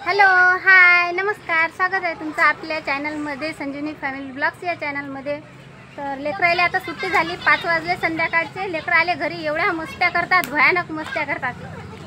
Hello, हाय, नमस्कार. स्वागत आहे तुमचं आपल्या चॅनलमध्ये, संजीवनी फॅमिली ब्लॉग्स या चॅनलमध्ये. तर लेकरायला आता सुट्टी झाली, 5 वाजले संध्याकाळचे. लेकरं आले घरी, एवढ्या मस्त्या करतात, भयानक मस्त्या करतात.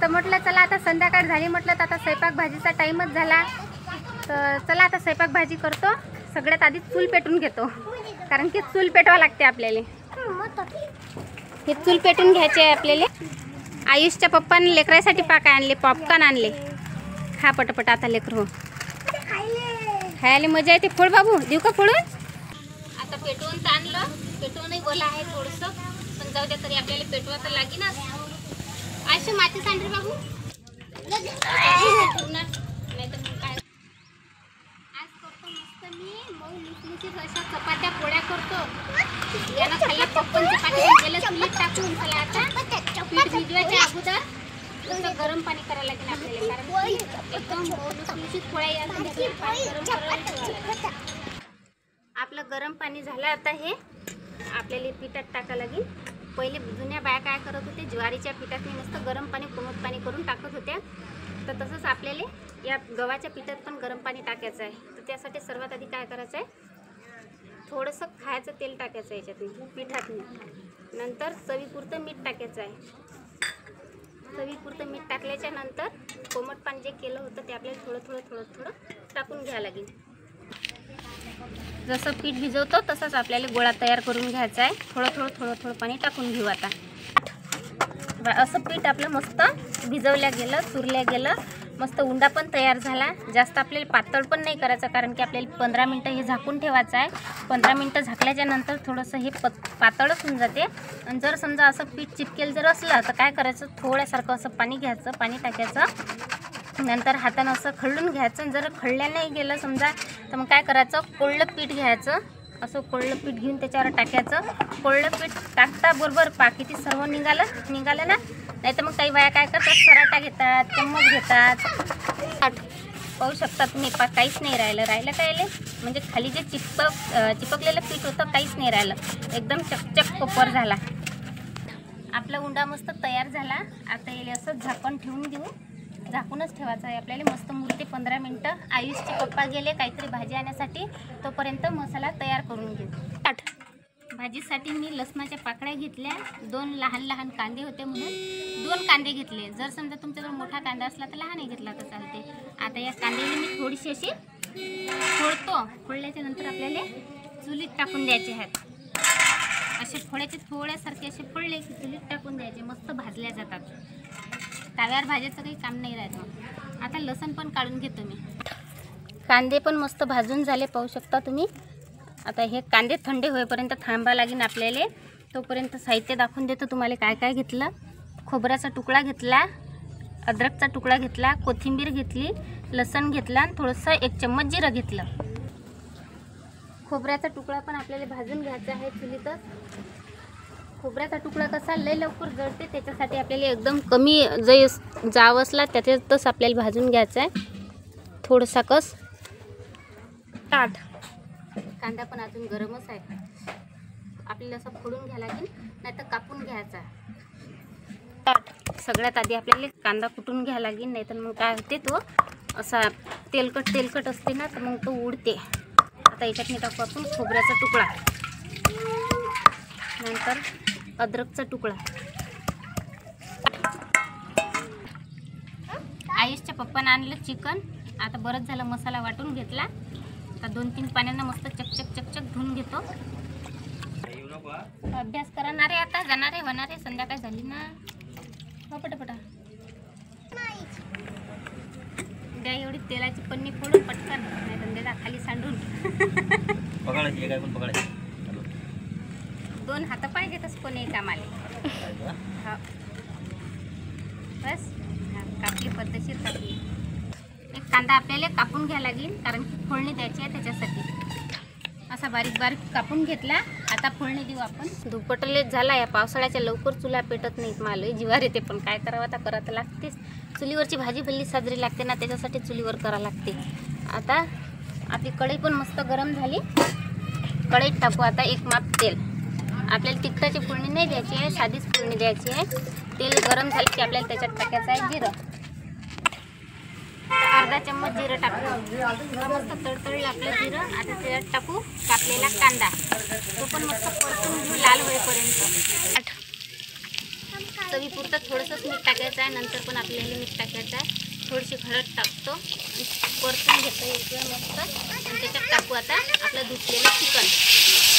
तर म्हटलं चला आता संध्याकाळ झाली, म्हटलं तर आता स्वयंपाक भाजीचा टाईमच झाला. तर चला आता स्वयंपाक भाजी करतो. सगळ्यात आधी चूल पेटून घेतो, कारण की चूल पेटवावं लागते आपल्याला. हे चूल पेटून घ्यायचे आहे आपल्याला. आयुषच्या पप्पाने लेकरासाठी पाका आणले, पॉपकॉर्न आणले. खा पटपट आता लेकरू, खायला मजा येते. फोड बाबू, देऊ का फोडून? आता पेटवून आणलं, पेटवूनही बोला आहे थोडंसं, पण जाऊ द्या तरी आपल्याला पेटवा तर लागेल ना. आयुष्य माती सांडरे बाबू, नाही तर काय. आज करतो मस्त मी मऊ लुसलुसीत अशा चपात्या पोळ्या करतो. यानं खाल्ला पॉपकॉर्न चपाती गेलं चुलीत टाकून. चला आता पीठ भिजवायच्या अगोदर थोडं गरम पाणी करायला लागेल आपल्याला, कारण एकदम लुसलुसीत पोळ्या यासाठी पाणी गरम करायला ठेवायला. आपलं गरम पाणी झालं. आता हे आपल्याला पिठात टाकायला लागेल. पहिले जुन्या बाया काय करत होते, ज्वारीच्या पिठात मस्त गरम पाणी कोमट पाणी करून टाकत होत्या. तर तसंच आपल्याला या गव्हाच्या पिठात पण गरम पाणी टाकायचं आहे. तर त्यासाठी सर्वात आधी काय करायचं आहे, थोडंसं खायचं तेल टाकायचं आहे याच्यातून पिठातून. नंतर चवीपुरतं मीठ टाकायचं आहे. चवीपुरतं मीठ टाकल्याच्या नंतर कोमट पाणी जे केलं होतं ते आपल्याला थोडं थोडं टाकून घ्यावं लागेल. जसं पीठ भिजवतो तसंच आपल्याला गोळा तयार करून घ्यायचा आहे. थोडं पाणी टाकून घेऊ आता. असं पीठ आपलं मस्त भिजवल्या गेलं, चुरल्या गेलं, मस्त उंडा पण तयार झाला. जास्त आपल्याला पातळ पण नाही करायचं, कारण की आपल्याला 15 मिनटं हे झाकून ठेवायचं आहे. 15 मिनटं झाकल्याच्या नंतर थोडंसं हे पातळच होऊन जाते. आणि जर समजा असं पीठ चिपकेल जर असलं तर काय करायचं, थोड्यासारखं असं पाणी घ्यायचं, पाणी टाकायचं, नंतर हातानं असं खळून घ्यायचं. जर खळल्या नाही गेलं समजा तर मग काय करायचं, कोरडं पीठ घ्यायचं. असं कोरडं पीठ घेऊन त्याच्यावर टाकायचं. कोरडं पीठ टाकता बरोबर किती सर्व निघालं ना. नाही तर मग काही बाया काय करतात, सराटा घेतात, चम्मच घेतात. पाहू शकता तुम्ही, काहीच नाही राहिलं काय म्हणजे खाली जे चिपकलेलं पीठ होतं काहीच नाही राहिलं. एकदम चकचक कोपर झाला. आपला उंडा मस्त तयार झाला. आता याला असं झाकण ठेवून देऊ. झाकूनच ठेवायचं आहे आपल्याला. मस्त मुरते 15 मिनटं. आयुषचे पप्पा गेले काहीतरी भाजी आणण्यासाठी, तोपर्यंत मसाला तयार करून घेऊ. भाजीसाठी मी लसणाच्या पाकळ्या घेतल्या. 2 लहान कांदे होते म्हणून 2 कांदे घेतले. जर समजा तुमच्याजवळ मोठा कांदा असला तर लहानही घेतला तर चालते. आता या कांद्याला मी थोडीशी अशी फोडतो. फोडल्याच्या नंतर आपल्याला चुलीत टाकून द्यायचे आहेत. असे फोड्याचे थोड्यासारखे असे फोडले की चुलीत टाकून द्यायचे. मस्त भाजल्या जातात. तव्यावर भाजायचं काही काम नाही राहत. आता लसूण पण काढून घेतो मी. कांदे पण मस्त भाजून झाले, पाहू शकता तुम्ही. आता हे कांदे थंड होईपर्यंत थांबा लागेल आपल्याला. तोपर्यंत साहित्य दाखवून देतो तुम्हाला काय काय घेतलं. खोबऱ्याचा तुकडा घेतला, अद्रकचा तुकडा घेतला, कोथिंबीर घेतली, लसण घेतला आणि थोडंसं 1 चम्मच जिरं घेतलं. खोबऱ्याचा तुकडा पण आपल्याला भाजून घ्यायचा आहे चुलीतच. खोबऱ्याचा तुकडा कसा लय लवकर जळते, त्याच्यासाठी आपल्याला एकदम कमी जाव असला त्याच्यातच आपल्याला भाजून घ्यायचा आहे. थोडासा कस ताट. कांदा पण अजून गरमच आहे. आपल्याला असं फोडून घ्यायला लागेल, नाहीतर कापून घ्यायचा. ताट सगळ्यात आधी आपल्याला कांदा कुटून घ्यायला लागेल, नाहीतर मग काय होते, तो असा तेलकट असते ना, तर मग तो उडते. आता याच्यात मी टाकू आपण खोबऱ्याचा तुकडा, नंतर अद्रकचा तुकडा. आयुषच्या पप्पानं आणलं चिकन. आता बरंच झालं, मसाला वाटून घेतला. आता 2-3 पाण्यानं मस्त चकचक धुवून घेतो. अभ्यास करणारे आता होणारे संध्याकाळ झाली ना. हो पटापटा द्या एवढी तेलाची पन्नी फोडून पटकन, नाही तर द्या खाली सांडून. पकडायची काय पण पकडायची. 2 हात पाहिजेतच कोणी कामाले. हा बस, कापली पद्धतशीर कापली. एक कांदा आपल्याला कापून घ्यायला लागेल, कारण की फोडणी द्यायची आहे त्याच्यासाठी. असा बारीक कापून घेतला. आता फोडणी देऊ आपण. दुपटलेच झाला. या पावसाळ्याच्या लवकर चुला पेटत नाहीत. मला जीवार येते, पण काय करावं आता, करावं लागतेच. चुलीवरची भाजी भल्ली साजरी लागते ना, त्याच्यासाठी चुलीवर करावं लागते. आता आपली कढई पण मस्त गरम झाली. कढईत टाकू आता 1 माप तेल. आपल्याला तिखटाची फोडणी नाही द्यायची आहे, साधीच फोडणी द्यायची आहे. तेल गरम झाले की आपल्याला त्याच्यात टाकायचं आहे जिरं. अर्धा चम्मच जिरं टाकू. मस्त तडतडलं आपलं जिरं. आता त्याच्यात टाकू कापलेला कांदा. तो पण मस्त परतून घेऊ लाल होईपर्यंत. चवीपुरतं थोडंसंच मीठ टाकायचं आहे. नंतर पण आपल्याला मीठ टाकायचं आहे. थोडीशी हळद टाकतो. परतून घेतो एक वेळ मस्त. आणि त्याच्यात टाकू आता आपलं धुतलेलं चिकन.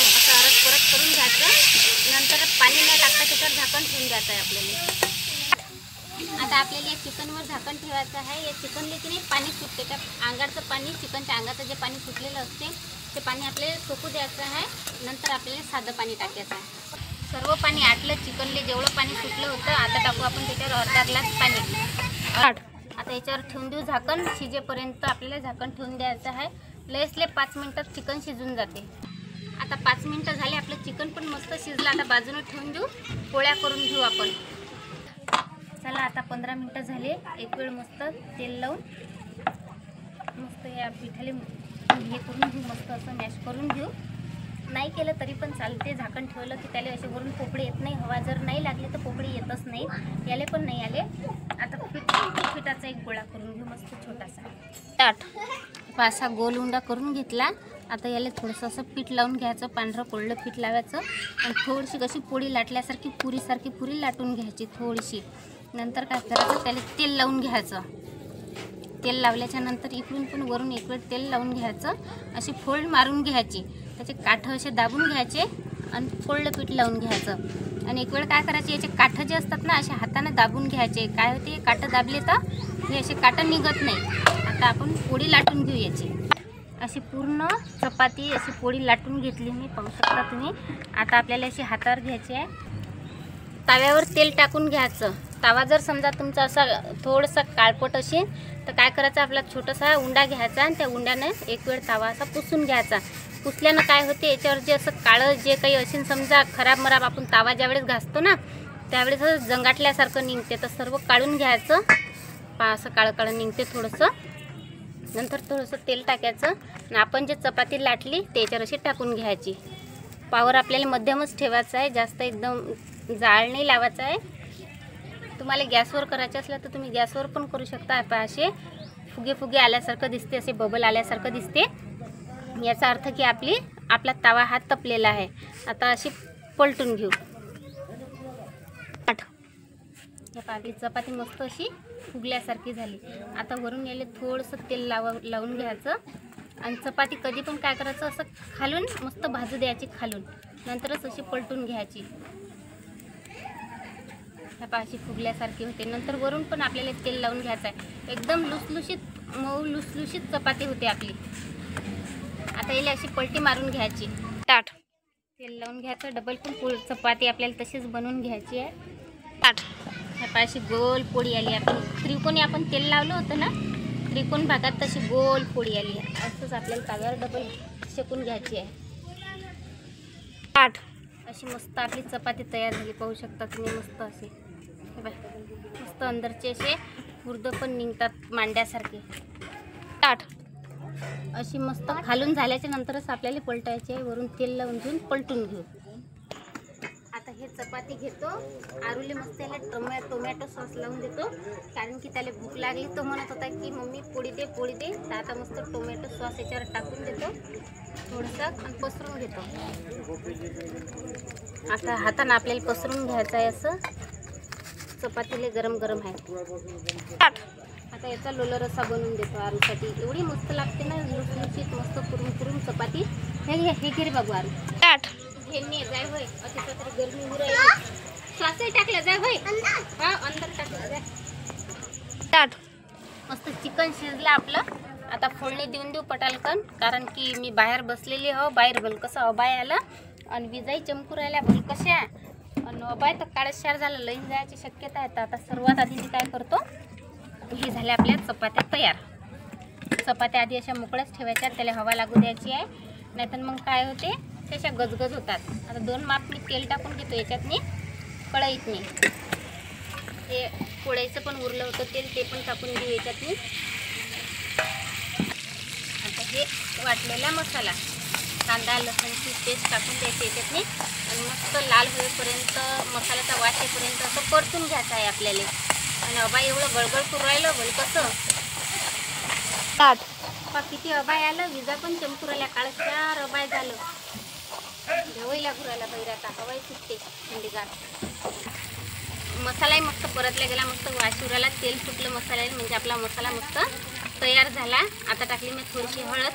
असं परत करून घ्यायचं. नंतर पाणी नाही टाकता त्याच्यावर झाकण ठेवून द्यायचं आहे आपल्याला. आता आपल्याला या चिकनवर झाकण ठेवायचं आहे. या चिकनला की नाही पाणी सुटते. त्या अंगाचं पाणी, चिकनच्या अंगाचं जे पाणी सुटलेलं असते ते पाणी आपल्याला सोकू द्यायचं आहे. नंतर आपल्याला साधं पाणी टाकायचं आहे. सर्व पाणी आटलं. चिकनले जेवढं पाणी सुटलं होतं आता टाकू आपण त्याच्यावर अर्धा ग्लास पाणी. आता याच्यावर ठेवून देऊ झाकण. शिजेपर्यंत आपल्याला झाकण ठेवून द्यायचं आहे. लयसले 5 मिनिटात चिकन शिजून जाते. आता 5 मिनिटं झाले. आपलं चिकन पण मस्त शिजलं. आता बाजूने ठेवून देऊ. पोळ्या करून घेऊ आपण. चला आता 15 मिनिटं झाले. एक वेळ मस्त तेल लावून मस्त या पिठाले हे करून घेऊ. मस्त असं मॅश करून घेऊ. नाही केलं तरी पण चालते. झाकण ठेवलं की त्याला असे वरून पोपळे येत नाही. हवा जर नाही लागली तर पोपळे येतच नाही. याले पण नाही आले. आता पिठाचा एक गोळा करून घेऊ मस्त छोटासा. असा गोल उंडा करून घेतला. आता याला थोडंसं असं पीठ लावून घ्यायचं. पांढरं कोरडं पीठ लावायचं. आणि थोडीशी कशी पोळी लाटल्यासारखी पुरी लाटून घ्यायची थोडीशी. नंतर काय करायचं त्याला तेल लावून घ्यायचं. तेल लावल्याच्या नंतर इकडून पण वरून एक वेळ तेल लावून घ्यायचं. अशी फोल्ड मारून घ्यायची. त्याचे काठं असे दाबून घ्यायचे आणि फोल्ड पीठ लावून घ्यायचं. आणि एक वेळ काय करायचे याचे काठं जे असतात ना असे हाताने दाबून घ्यायचे. काय होते काठं दाबले तर हे असे काठं निघत नाही. आता आपण पोळी लाटून घेऊ याची. अशी पूर्ण चपाती अशी पोळी लाटून घेतली मी, पाहू शकता तुम्ही. आता आपल्याला अशी हातावर घ्यायची आहे. तव्यावर तेल टाकून घ्यायचं. तवा जर समजा तुमचा असा थोडासा काळपट असेल तर काय करायचं आपला छोटासा उंडा घ्यायचा आणि त्या उंड्यानं एक वेळ तवा असा पुसून घ्यायचा. पुसल्यानं काय होते याच्यावर जे असं काळं जे काही असेल समजा खराब मराब आपण तवा ज्यावेळेस घासतो ना त्यावेळेस जंगाटल्यासारखं निघते. तर सर्व काढून घ्यायचं. असं काळं काळं निघते थोडंसं. नंतर थोडंसं तेल टाकायचं आणि आपण जे चपाती लाटली त्याच्यावर अशी टाकून घ्यायची. पावर आपल्याला मध्यमच ठेवायचा आहे. जास्त एकदम जाळ नाही लावायचा आहे. तुम्हाला गॅसवर करायचं असलं तर तुम्ही गॅसवर पण करू शकता. आता असे फुगे आल्यासारखं दिसते. असे बबल आल्यासारखं दिसते. याचा अर्थ की आपला तवा हा तपलेला आहे. आता अशी पलटून घेऊ. आपली चपाती मस्त अशी फुगल्यासारखी झाली. आता वरून याला थोडंसं तेल लावून घ्यायचं. आणि चपाती कधी पण काय करायचं असं खालून मस्त भाजू द्यायची खालून. नंतरच अशी पलटून घ्यायची. अशी फुगल्यासारखी होते. नंतर वरून पण आपल्याला तेल लावून घ्यायचं आहे. एकदम लुसलुशीत चपाती होते आपली. आता याला अशी पलटी मारून घ्यायची. तेल लावून घ्यायचं. डबल पण चपाती आपल्याला तशीच बनवून घ्यायची आहे. अशी गोल पोळी आली. आपली त्रिकोणी आपण तेल लावलं होतं ना त्रिकोण भागात तशी गोल पोळी आली आहे. असंच आपल्याला तव्यावर डबल शेकून घ्यायची आहे. अशी मस्त आपली चपाती तयार झाली. पाहू शकता तुम्ही मस्त असे मस्त अंदरचे असे खुर्द पण निघतात मांड्यासारखे. अशी मस्त खालून झाल्याच्या नंतरच आपल्याला पलटायची आहे. वरून तेल लावून घेऊन पलटून घेऊ. आता हे चपाती घेतो. आरूले मस्त याला टोमॅटो सॉस लावून देतो. कारण की त्याला भूक लागली. तो म्हणत होता की मम्मी पोळी दे. तर आता मस्त टोमॅटो सॉस याच्यावर टाकून देतो थोडंसं आणि पसरून घेतो. आता हातानं आपल्याला पसरून घ्यायचं आहे. असं चपातीला गरम आहे. आता याचा लोला रस्सा बनवून देतो आरूसाठी. एवढी मस्त लागते ना लुसलुशीत मस्त कुरुम चपाती. हे घे रे बाबू आरू. हे ने जाय होय. अति तरी गरमी हो राहिली. सॉसही टाकलं जाय होय. हा अंदर टाकलं जाय. मस्त चिकन शिजलं आपलं. आता फोडणी देऊ पटालकन. कारण की मी बाहेर बसलेली हो. बाहेर भल कसं अबाय आलं आणि विजाई चमकू राहिल्या भल कशा. आणि अबाय तर काळशार झालं. लईन जायची शक्यता आहे. आता सर्वात आधी मी काय करतो हे झाल्या आपल्या चपात्या तयार. चपात्या आधी अशा मोकळ्याच ठेवायच्या. त्याला हवा लागू द्यायची आहे. नाहीतर मग काय होते त्याच्या गजगज होतात. आता 2 माप मी तेल टाकून घेतो याच्यातनी कढईतनी. हे पोळ्याचं पण उरलं होतं तेल ते पण टाकून घेऊ याच्यातनी. आता हे वाटलेला मसाला कांदा लसूणची पेस्ट टाकून द्यायची याच्यातनी आणि मस्त लाल होईपर्यंत मसाल्याचा वास येईपर्यंत असं परतून घ्यायचं आहे आपल्याला. आणि अबा एवढं गळगळ करून राहिलं भल कसं स्टार्ट. किती अबाय आलं, विजा पण चमकुराल्या, काळ 4 अबाय झालं. जेवायला घुरायला बाहेर आता हवाई सुटते थंडीगार. मसालाही मस्त परतला गेला, मस्त वाशिवराला तेल सुटलं मसाल्याला, म्हणजे आपला मसाला मस्त तयार झाला. आता टाकली मी थोडीशी हळद.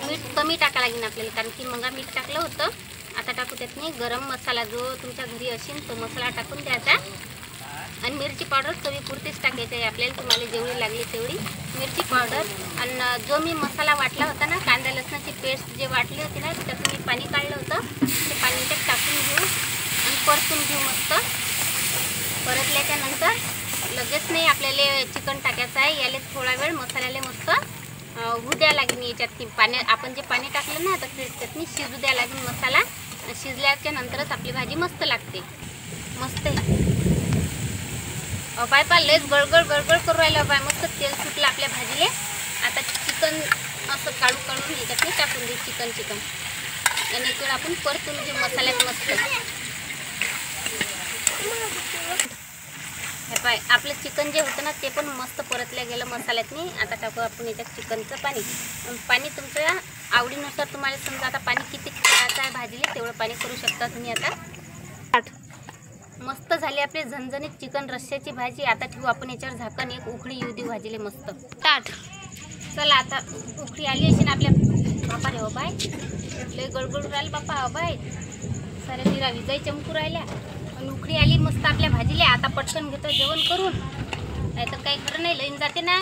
मीठ कमी टाका लागेल आपल्याला, कारण की मग मीठ टाकलं होतं. आता टाकू त्यात मी गरम मसाला, जो तुमच्या घरी असेल तो मसाला टाकून द्यायचा. आणि मिरची पावडर चवीपुरतीच टाकायची आहे आपल्याला, तुम्हाला जेवढी लागली तेवढी मिरची पावडर. आणि जो मी मसाला वाटला होता ना, कांदा लसणाची पेस्ट जे वाटली होती ना, त्याचं मी पाणी काढलं होतं. ते पाणी त्यात टाकून घेऊ आणि परतून घेऊ मस्त. परतल्याच्या नंतर लगेच नाही आपल्याला चिकन टाकायचं आहे. याला थोडा वेळ मसाल्याला मस्त होऊ द्या लागेल. याच्यात पाणी आपण जे पाणी टाकलं ना, तर त्यातनी शिजू द्या लागेल मसाला. शिजल्याच्या नंतरच आपली भाजी मस्त लागते. मस्त बाय पा लयच गळगळ गळगळ करू राहिलं बाय. मस्त तेल सुटलं आपल्या भाजीले. आता चिकन असं काढून याच्यात टाकून देऊ चिकन. आणि एक वेळ आपण परतून घेऊ मसाल्यात मस्त. हे पाय आपलं चिकन जे होतं ना, ते पण मस्त परतल्या गेलं मसाल्यातनी. आता टाकू आपण याच्यात चिकनचं पाणी. पाणी तुमच्या आवडीनुसार, तुम्हाला समजा आता पाणी किती करायचं आहे भाजीला तेवढं पाणी करू शकता तुम्ही. आता मस्त झाली आपली झणझणीत चिकन रश्श्याची भाजी. आता ठेवू आपण याच्यावर झाकण, एक उकळी येऊ देऊ भाजीले मस्त. स्टार्ट. चला आता उकळी आली अशी ना आपल्या. बापा रे हो बाय, लय गडगडून राहिलं बापा. हो बाय, साऱ्या निरा विजाई चमकू राहिल्या. आणि उकळी आली मस्त आपल्या भाजीले. आता पटकन घेतो जेवण करून, नाही तर काही खरं नाही, लईन जाते ना.